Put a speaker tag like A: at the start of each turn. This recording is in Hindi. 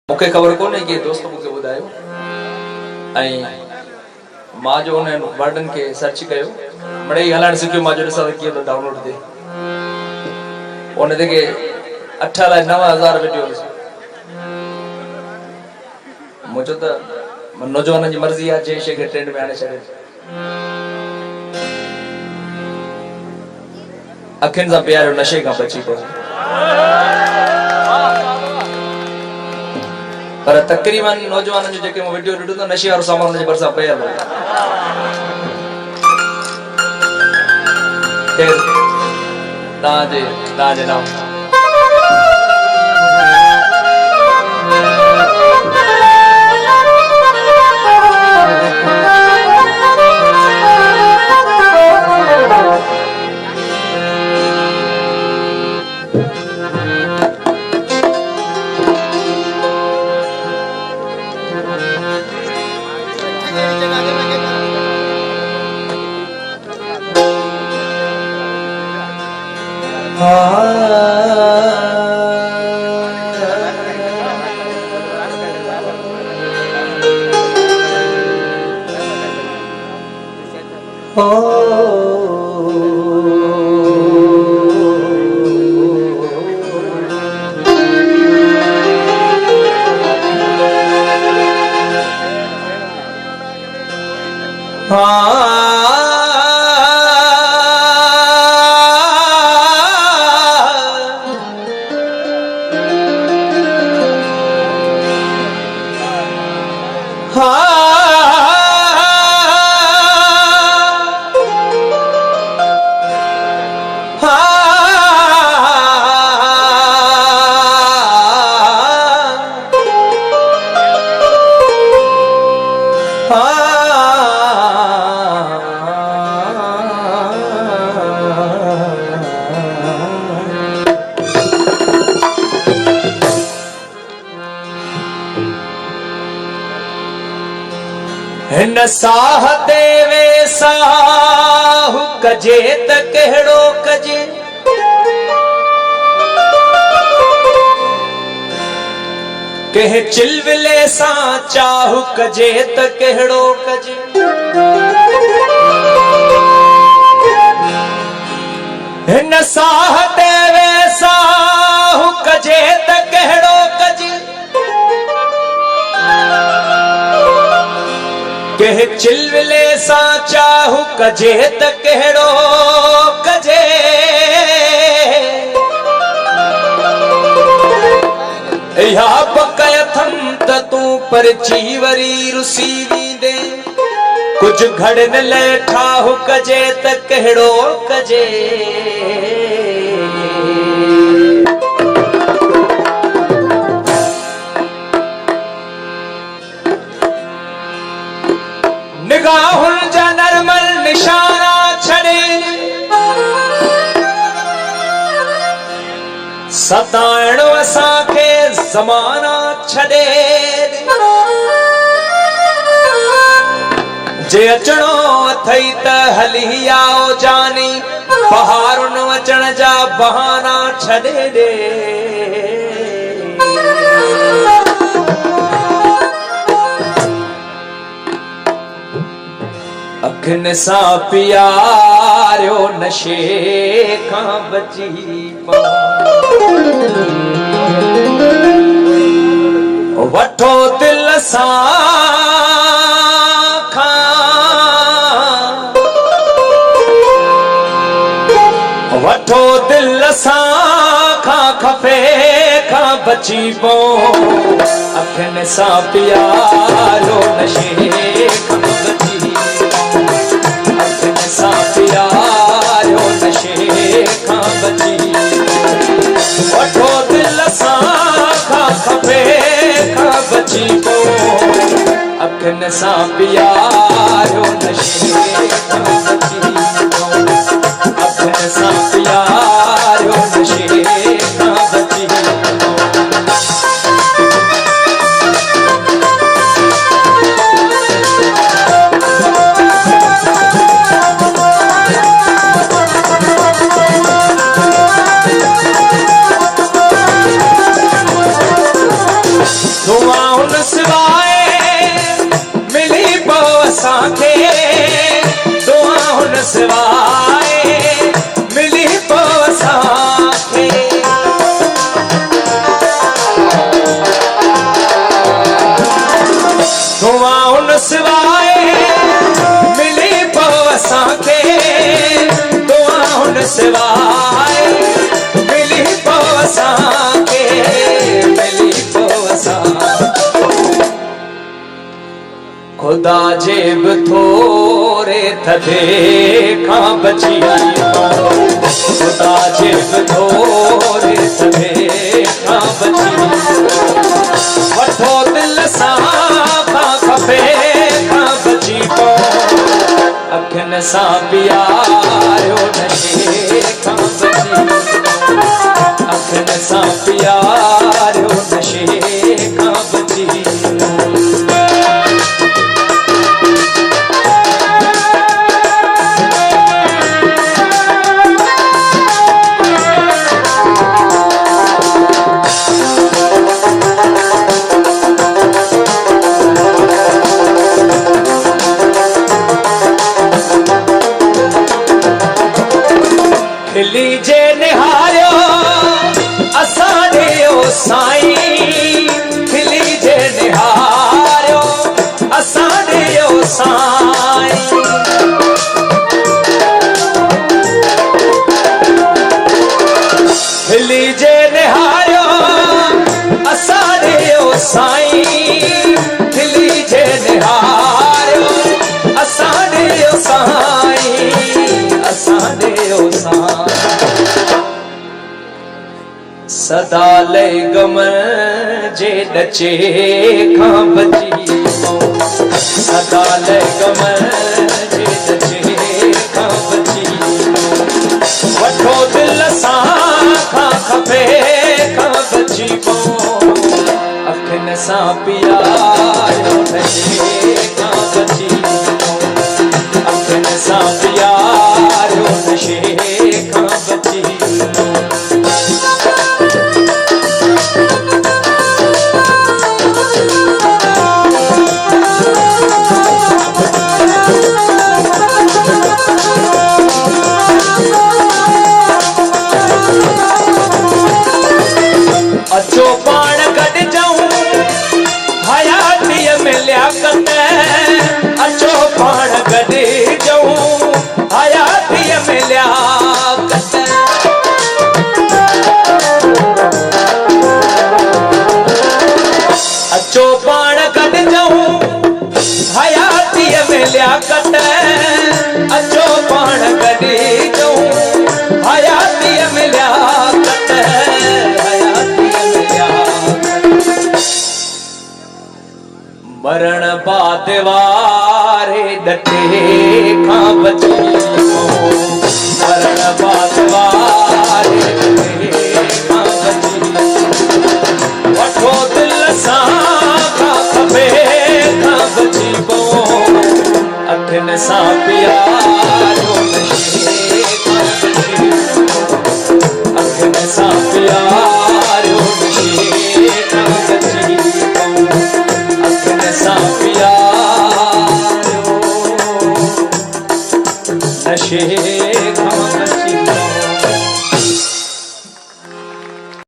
A: मुखे खबर कोने कि दोस्त मुखे बुधायो आई मां जो उन वर्डन के सर्च कयो बड़े हलाण सिखियो मां जो ॾिसां कीअं तो डाउनलोड थे उन ते के 8,09,000 वीडियोस मुझे तो नौजवान जी मर्जी आ जे शे के ट्रेंड में आने छड़े अखिन सा प्यारो नशे का बची को पर तकरीबन नौजवान जो जेके वीडियो ॾिठो तो नशे वारो सामान जे भरसा पयल हो खैर ताजे नाम साह देवे साहु कजे त कहड़ो कजे कह चिलविले सा चाहु कजे त कहड़ो कजे हिन साह देवे साहु कजे त कहड़ो कजे कह चिलविले सा चाहु कजे त कहड़ो कजे या बकयथम त तू पर चीवरी रुसी दे कुछ घड़न ले ठाहु कजे त कहड़ो कजे निगाहुल जा नरमल निशाना छड़े सताइणो असां खे ज़माना छड़े जे अचणो अथई त हली आओ जानी बहारुन अचण जा बहाना छड़े दे अखिन सा प्यारो नशे का बची वठो दिल सा वठो दिल सा खफे का बची पो अखिन सा प्यारो नशे का बची प्यारो नशे का बची वठो दिल सा खपे का बची पो अखिन सा प्यारो नशे का बची अखिन सा प्यारो नशे का बची दुआ हुन सिवाए मिली पो असांखे दुआ हुन सिवाए मिली पो असांखे दुआ हुन सिवाए मिली पो असांखे दुआ हुन सिवाए मिली पो असांखे मिली पो असांखे खुदा जे बि थोरे थधे खां बची खुदा जे बि थोरे थधे खां बची वठो दिल सां खपे खां बची पो अखियुनि सां प्यारियो नशे खां बची अखियुनि सां प्यारियो नशे खां बची खिली जे निहारियो असां ॾियो साईं खिली जे निहारियो असां ॾियो साईं खिली जे निहारियो असां ॾियो साईं खिली जे निहारियो असां ॾियो साईं असां ॾियो साईं सदा लय गम जे ॾचे खां बची सदा लय गम जे ॾचे खां बची वठो दिल सां खां खपे खां बची पो अखियुनि सां प्यारियो नशे खां बची अखियुनि सां प्यारियो नशे खां बची अचो पाण गॾिजऊं हयातीअ में लियाकत अचो पाण गॾिजऊं हयातीअ में लियाकत अचो पाण गॾिजऊं हयातीअ में लियाकत अचो पाण गॾिजऊं हयातीअ में लियाकत मरण बाद वारे डटे खां बची